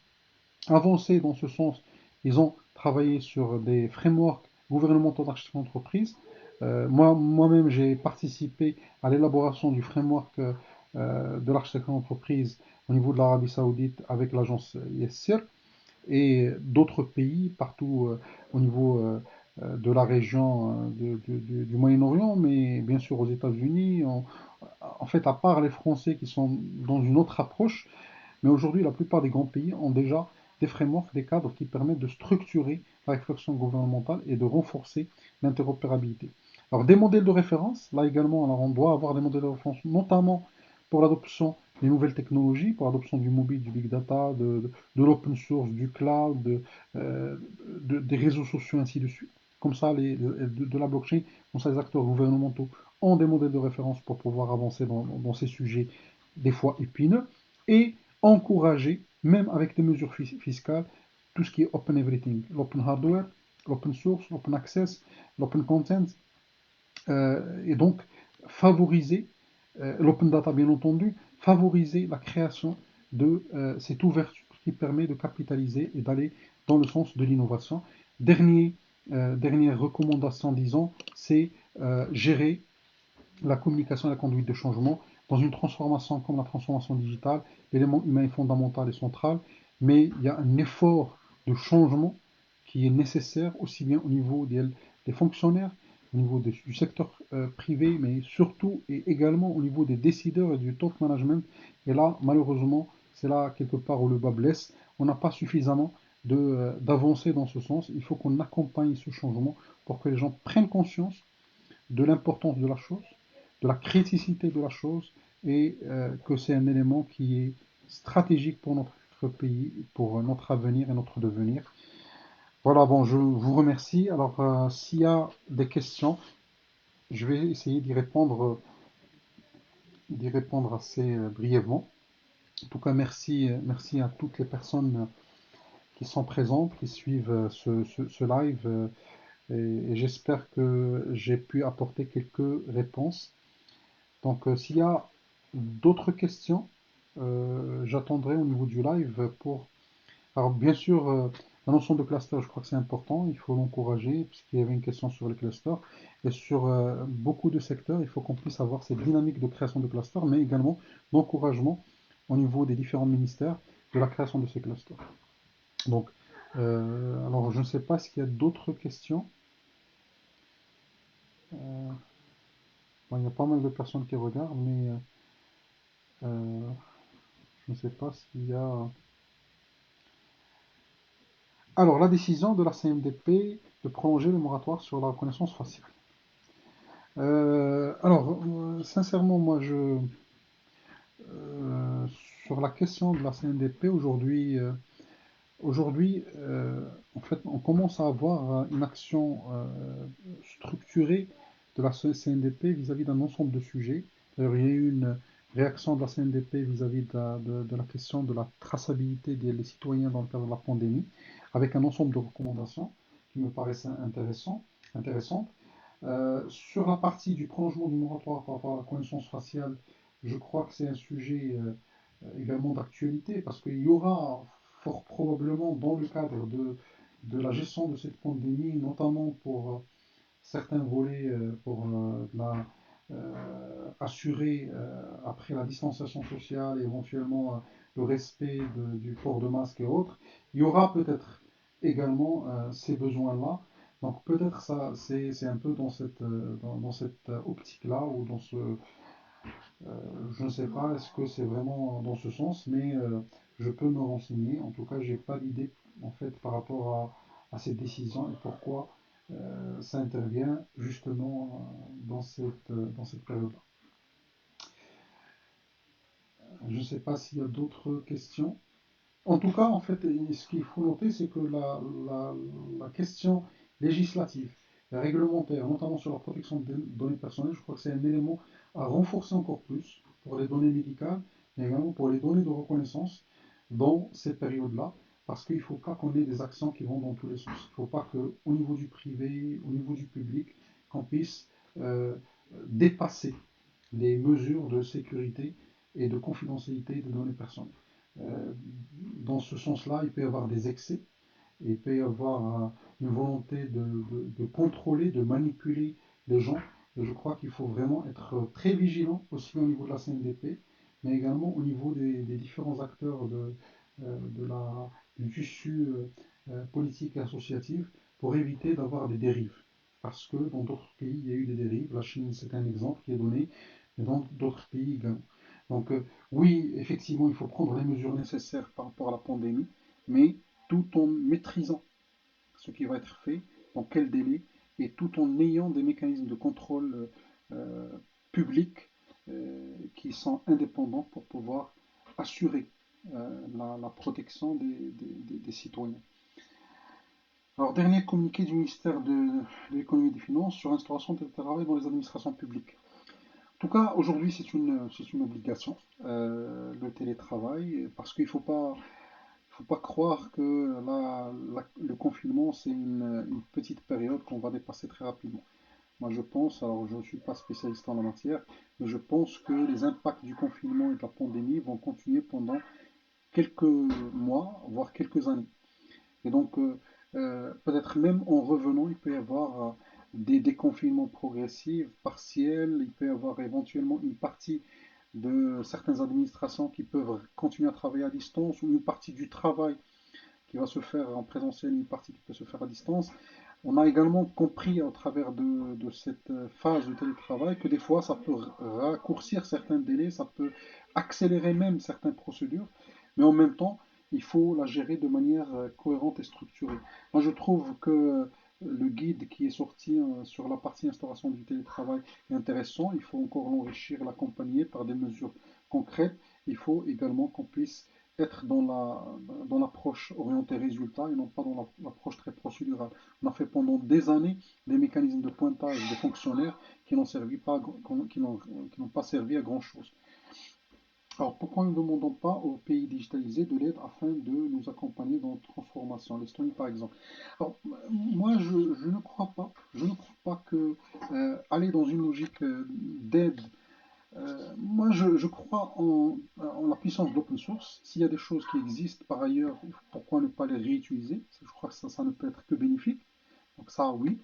avancé dans ce sens, ils ont travaillé sur des frameworks gouvernementaux d'architecture d'entreprise. Moi-même, j'ai participé à l'élaboration du framework de l'architecture d'entreprise au niveau de l'Arabie Saoudite avec l'agence ISCIR et d'autres pays partout au niveau de la région du Moyen-Orient, mais bien sûr aux États-Unis. En fait, à part les Français qui sont dans une autre approche, mais aujourd'hui, la plupart des grands pays ont déjà des frameworks, des cadres qui permettent de structurer la réflexion gouvernementale et de renforcer l'interopérabilité. Alors, des modèles de référence, là également, alors on doit avoir des modèles de référence, notamment pour l'adoption des nouvelles technologies, pour l'adoption du mobile, du big data, de l'open source, du cloud, des réseaux sociaux, ainsi de suite. Comme ça, de la blockchain, comme ça, les acteurs gouvernementaux ont des modèles de référence pour pouvoir avancer dans ces sujets des fois épineux et encourager, même avec des mesures fiscales, tout ce qui est open everything, l'open hardware, l'open source, l'open access, l'open content, et donc favoriser l'open data bien entendu, favoriser la création de cette ouverture qui permet de capitaliser et d'aller dans le sens de l'innovation. Dernière recommandation, disons, c'est gérer la communication et la conduite de changement. Dans une transformation comme la transformation digitale, l'élément humain est fondamental et central, mais il y a un effort de changement qui est nécessaire aussi bien au niveau des fonctionnaires, au niveau du secteur privé, mais surtout et également au niveau des décideurs et du top management. Et là, malheureusement, c'est là quelque part où le bas blesse. On n'a pas suffisamment d'avancer dans ce sens. Il faut qu'on accompagne ce changement pour que les gens prennent conscience de l'importance de la chose, de la criticité de la chose, et que c'est un élément qui est stratégique pour notre pays, pour notre avenir et notre devenir. Voilà, bon, je vous remercie. Alors, s'il y a des questions, je vais essayer d'y répondre assez brièvement. En tout cas, merci à toutes les personnes qui sont présentes, qui suivent ce live, et j'espère que j'ai pu apporter quelques réponses. Donc, s'il y a d'autres questions, j'attendrai au niveau du live pour. Alors, bien sûr, la notion de cluster, je crois que c'est important, il faut l'encourager, puisqu'il y avait une question sur les clusters. Et sur beaucoup de secteurs, il faut qu'on puisse avoir cette dynamique de création de clusters, mais également d'encouragement au niveau des différents ministères de la création de ces clusters. Donc, alors, je ne sais pas s'il y a d'autres questions. Euh, bon, il y a pas mal de personnes qui regardent, mais euh, je ne sais pas s'il y a. Alors, la décision de la CNDP de prolonger le moratoire sur la reconnaissance faciale. Sincèrement, moi, euh, sur la question de la CNDP, en fait, on commence à avoir une action structurée de la CNDP vis-à-vis d'un ensemble de sujets. D'ailleurs, il y a eu une réaction de la CNDP vis-à-vis de la question de la traçabilité des citoyens dans le cadre de la pandémie, avec un ensemble de recommandations qui me paraissent intéressantes. Sur la partie du prolongement du moratoire par rapport à la connaissance faciale, je crois que c'est un sujet également d'actualité, parce qu'il y aura fort probablement dans le cadre de la gestion de cette pandémie, notamment pour certains volets, pour assurer après la distanciation sociale et éventuellement le respect du port de masque et autres, il y aura peut-être également ces besoins-là. Donc peut-être ça, c'est un peu dans cette optique-là ou je ne sais pas, est-ce que c'est vraiment dans ce sens, mais je peux me renseigner. En tout cas, j'ai pas d'idée en fait par rapport à cette décision et pourquoi ça intervient justement dans cette période-là. Je ne sais pas s'il y a d'autres questions. En tout cas, en fait, ce qu'il faut noter, c'est que la question législative et réglementaire, notamment sur la protection des données personnelles, je crois que c'est un élément à renforcer encore plus pour les données médicales, mais également pour les données de reconnaissance dans cette période-là, parce qu'il ne faut pas qu'on ait des actions qui vont dans tous les sens. Il ne faut pas qu'au niveau du privé, au niveau du public, qu'on puisse euh, dépasser les mesures de sécurité et de confidentialité des données personnelles. Euh, dans ce sens-là, il peut y avoir des excès, et il peut y avoir une volonté de contrôler, de manipuler les gens. Et je crois qu'il faut vraiment être très vigilant, aussi au niveau de la CNDP, mais également au niveau des différents acteurs du tissu politique et associatif, pour éviter d'avoir des dérives. Parce que dans d'autres pays, il y a eu des dérives. La Chine, c'est un exemple qui est donné, mais dans d'autres pays également. Donc oui, effectivement, il faut prendre les mesures nécessaires par rapport à la pandémie, mais tout en maîtrisant ce qui va être fait, dans quel délai, et tout en ayant des mécanismes de contrôle euh, public qui sont indépendants pour pouvoir assurer la protection des citoyens. Alors, dernier communiqué du ministère de l'économie et des finances sur l'instauration de télétravail dans les administrations publiques. En tout cas, aujourd'hui, c'est une obligation, le télétravail, parce qu'il faut pas croire que le confinement, c'est une petite période qu'on va dépasser très rapidement. Moi, je pense, alors je ne suis pas spécialiste en la matière, mais je pense que les impacts du confinement et de la pandémie vont continuer pendant quelques mois, voire quelques années. Et donc, peut-être même en revenant, il peut y avoir des déconfinements progressifs, partiels, il peut y avoir éventuellement une partie de certaines administrations qui peuvent continuer à travailler à distance, ou une partie du travail qui va se faire en présentiel, une partie qui peut se faire à distance. On a également compris au travers de cette phase de télétravail que des fois ça peut raccourcir certains délais, ça peut accélérer même certaines procédures, mais en même temps, il faut la gérer de manière cohérente et structurée. Moi, je trouve que le guide qui est sorti sur la partie instauration du télétravail est intéressant. Il faut encore l'enrichir, l'accompagner par des mesures concrètes. Il faut également qu'on puisse être dans l'approche orientée résultat et non pas dans l'approche très procédurale. On a fait pendant des années des mécanismes de pointage des fonctionnaires qui n'ont qui n'ont pas servi à grand chose. Alors pourquoi ne demandons pas aux pays digitalisés de l'aide afin de nous accompagner dans notre transformation, l'Estonie par exemple? Alors moi je ne crois pas, que aller dans une logique d'aide, moi, je crois en la puissance de l'open source. S'il y a des choses qui existent par ailleurs, pourquoi ne pas les réutiliser? Je crois que ça ne peut être que bénéfique. Donc ça, oui.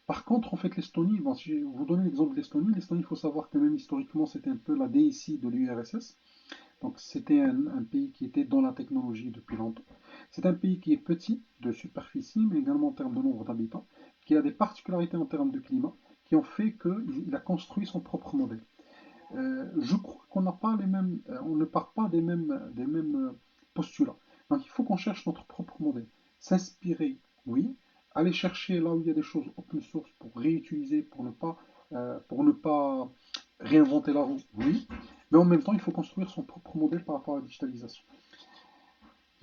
Par contre, en fait, l'Estonie, bon, si je vous donner l'exemple de l'Estonie, il faut savoir que même historiquement, c'était un peu la DSI de l'URSS. Donc c'était un pays qui était dans la technologie depuis longtemps. C'est un pays qui est petit de superficie, mais également en termes de nombre d'habitants, qui a des particularités en termes de climat, qui ont fait qu'il a construit son propre modèle. Je crois qu'on n'a pas les mêmes, on ne part pas des mêmes postulats. Donc il faut qu'on cherche notre propre modèle. S'inspirer, oui. Aller chercher là où il y a des choses open source pour réutiliser, pour ne pas réinventer la roue, oui. Mais en même temps, il faut construire son propre modèle par rapport à la digitalisation.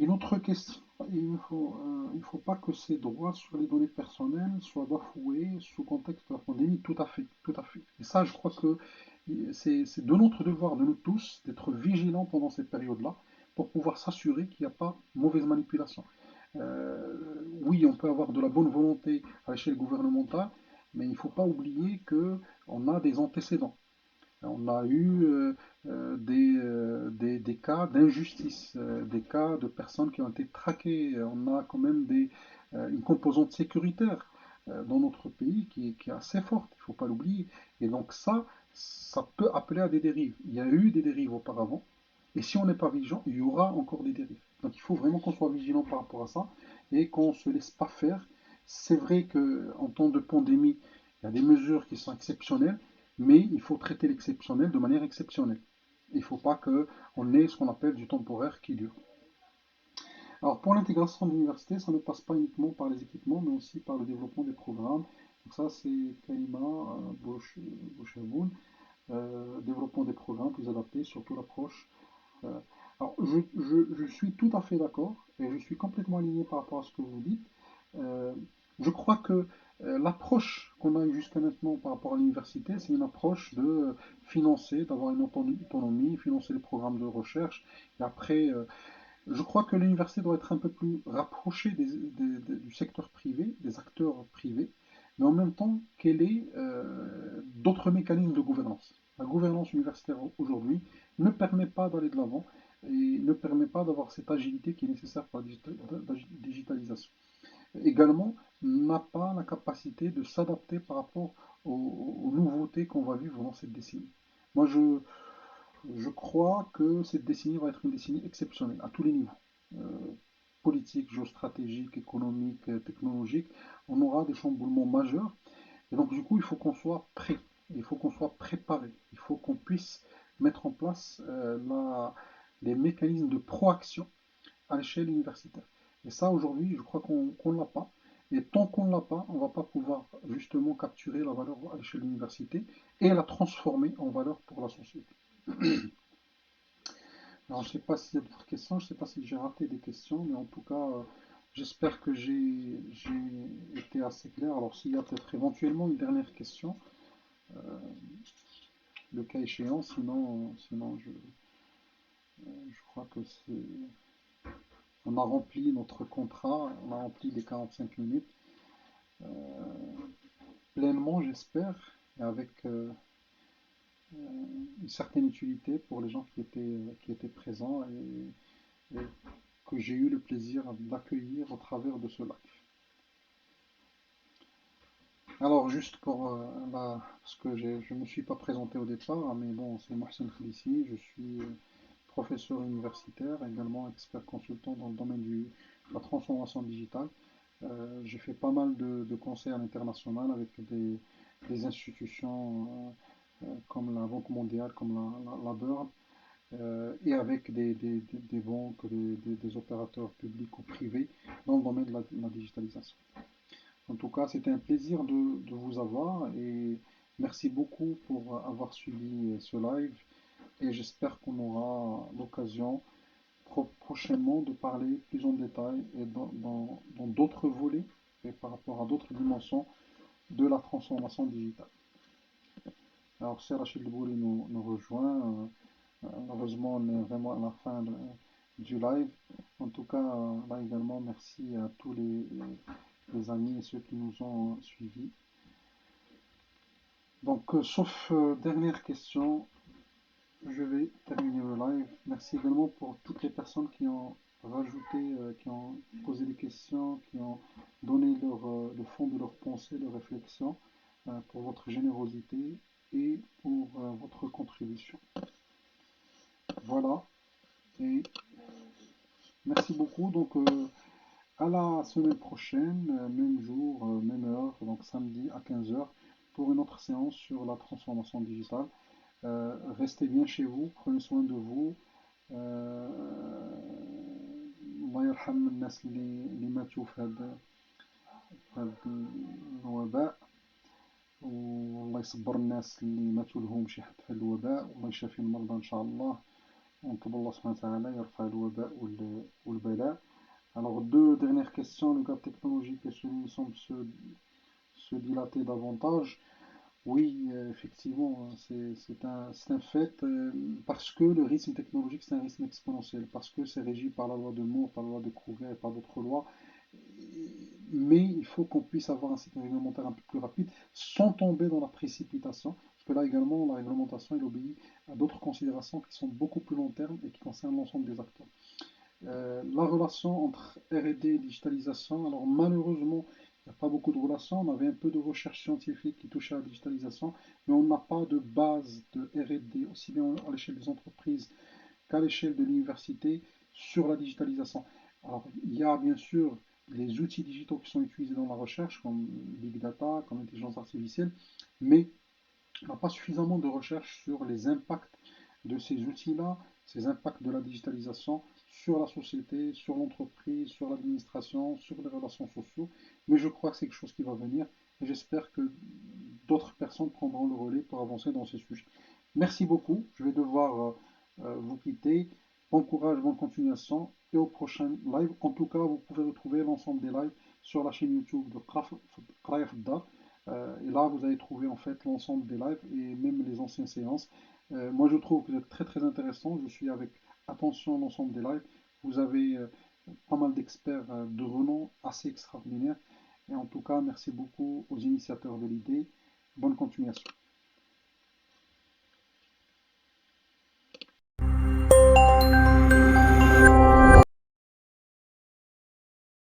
Une autre question, il faut pas que ces droits sur les données personnelles soient bafoués sous contexte de la pandémie. Tout à fait, tout à fait. Et ça, je crois que c'est de notre devoir, de nous tous, d'être vigilants pendant cette période-là pour pouvoir s'assurer qu'il n'y a pas mauvaise manipulation. Oui, on peut avoir de la bonne volonté à l'échelle gouvernementale, mais il ne faut pas oublier qu'on a des antécédents. On a eu des cas d'injustice, des cas de personnes qui ont été traquées. On a quand même une composante sécuritaire dans notre pays qui est assez forte, il ne faut pas l'oublier. Et donc ça peut appeler à des dérives. Il y a eu des dérives auparavant, et si on n'est pas vigilant, il y aura encore des dérives. Donc il faut vraiment qu'on soit vigilant par rapport à ça et qu'on ne se laisse pas faire. C'est vrai qu'en temps de pandémie, il y a des mesures qui sont exceptionnelles, mais il faut traiter l'exceptionnel de manière exceptionnelle. Il ne faut pas qu'on ait ce qu'on appelle du temporaire qui dure. Alors pour l'intégration de l'université, ça ne passe pas uniquement par les équipements, mais aussi par le développement des programmes. Donc ça, c'est Kalima Boucherboun, développement des programmes plus adaptés, surtout l'approche. euh, alors je suis tout à fait d'accord et je suis complètement aligné par rapport à ce que vous dites. Euh, je crois que l'approche qu'on a eue jusqu'à maintenant par rapport à l'université, c'est une approche de financer, d'avoir une autonomie, financer les programmes de recherche. Et après, je crois que l'université doit être un peu plus rapprochée du secteur privé, des acteurs privés, mais en même temps qu'elle ait d'autres mécanismes de gouvernance. La gouvernance universitaire aujourd'hui ne permet pas d'aller de l'avant et ne permet pas d'avoir cette agilité qui est nécessaire pour la digitalisation. Également, n'a pas la capacité de s'adapter par rapport aux nouveautés qu'on va vivre dans cette décennie. Moi, je crois que cette décennie va être une décennie exceptionnelle à tous les niveaux. Euh, Politique, géostratégique, économique, technologique. On aura des chamboulements majeurs. Et donc, du coup, il faut qu'on soit prêt. Il faut qu'on soit préparé. Il faut qu'on puisse mettre en place les mécanismes de proaction à l'échelle universitaire. Et ça, aujourd'hui, je crois qu'on ne l'a pas. Et tant qu'on ne l'a pas, on ne va pas pouvoir justement capturer la valeur à l'échelle de l'université et la transformer en valeur pour la société. Alors, je ne sais pas s'il y a d'autres questions, je ne sais pas si j'ai raté des questions, mais en tout cas, j'espère que j'ai été assez clair. Alors, s'il y a peut-être éventuellement une dernière question, euh, le cas échéant, sinon je crois que on a rempli notre contrat, on a rempli les 45 minutes pleinement, j'espère, et avec une certaine utilité pour les gens qui étaient présents et que j'ai eu le plaisir d'accueillir au travers de ce live. Alors, juste pour parce que je ne me suis pas présenté au départ, mais bon, c'est Mohsen Khalissi, je suis professeur universitaire, également expert consultant dans le domaine de la transformation digitale. J'ai fait pas mal de conseils à l'international avec des institutions comme la Banque mondiale, comme la BERD, et avec des banques, des opérateurs publics ou privés dans le domaine de la digitalisation. En tout cas, c'était un plaisir de vous avoir et merci beaucoup pour avoir suivi ce live et j'espère qu'on aura l'occasion prochainement de parler plus en détail et dans d'autres volets et par rapport à d'autres dimensions de la transformation digitale. Alors, c'est Rachid Bouri nous rejoint. Malheureusement, on est vraiment à la fin du live. En tout cas, là également, merci à tous les amis et ceux qui nous ont suivis. Donc, sauf dernière question, je vais terminer le live. Merci également pour toutes les personnes qui ont rajouté, qui ont posé des questions, qui ont donné le fond de leur pensée, de réflexion, pour votre générosité et pour votre contribution. Voilà, et merci beaucoup. Donc, à la semaine prochaine, même jour, même heure, donc samedi à 15 heures, pour une autre séance sur la transformation digitale. Restez bien chez vous, prenez soin de vous. الله يرحم الناس اللي ماتوا في هذا الوباء والله يصبر الناس اللي ماتوا لهم شي حد في هذا الوباء والله يشافي المرضى إن شاء الله ونطلب الله سبحانه وتعالى يرفع الوباء والبلاء. Alors deux dernières questions, le gap technologique et celui semble se dilater davantage. Oui, effectivement, c'est un fait, parce que le rythme technologique, c'est un rythme exponentiel, parce que c'est régi par la loi de Moore, par la loi de Kruger et par d'autres lois. Mais il faut qu'on puisse avoir un cycle réglementaire un peu plus rapide sans tomber dans la précipitation, parce que là également, la réglementation, elle obéit à d'autres considérations qui sont beaucoup plus long terme et qui concernent l'ensemble des acteurs. La relation entre R&D et digitalisation, alors malheureusement, il n'y a pas beaucoup de relations. On avait un peu de recherche scientifique qui touchait à la digitalisation, mais on n'a pas de base de R&D, aussi bien à l'échelle des entreprises qu'à l'échelle de l'université, sur la digitalisation. Alors, il y a bien sûr les outils digitaux qui sont utilisés dans la recherche, comme Big Data, comme l'intelligence artificielle, mais on n'a pas suffisamment de recherche sur les impacts de ces outils-là, ces impacts de la digitalisation sur la société, sur l'entreprise, sur l'administration, sur les relations sociales. Mais je crois que c'est quelque chose qui va venir et j'espère que d'autres personnes prendront le relais pour avancer dans ces sujets. Merci beaucoup. Je vais devoir vous quitter. Bon courage, bonne continuation et au prochain live. En tout cas, vous pouvez retrouver l'ensemble des lives sur la chaîne YouTube de Krayafda. Et là, vous allez trouver en fait l'ensemble des lives et même les anciennes séances. Moi, je trouve que vous êtes très très intéressant. Je suis avec attention l'ensemble des lives. Vous avez pas mal d'experts de renom assez extraordinaires. Et en tout cas, merci beaucoup aux initiateurs de l'idée. Bonne continuation.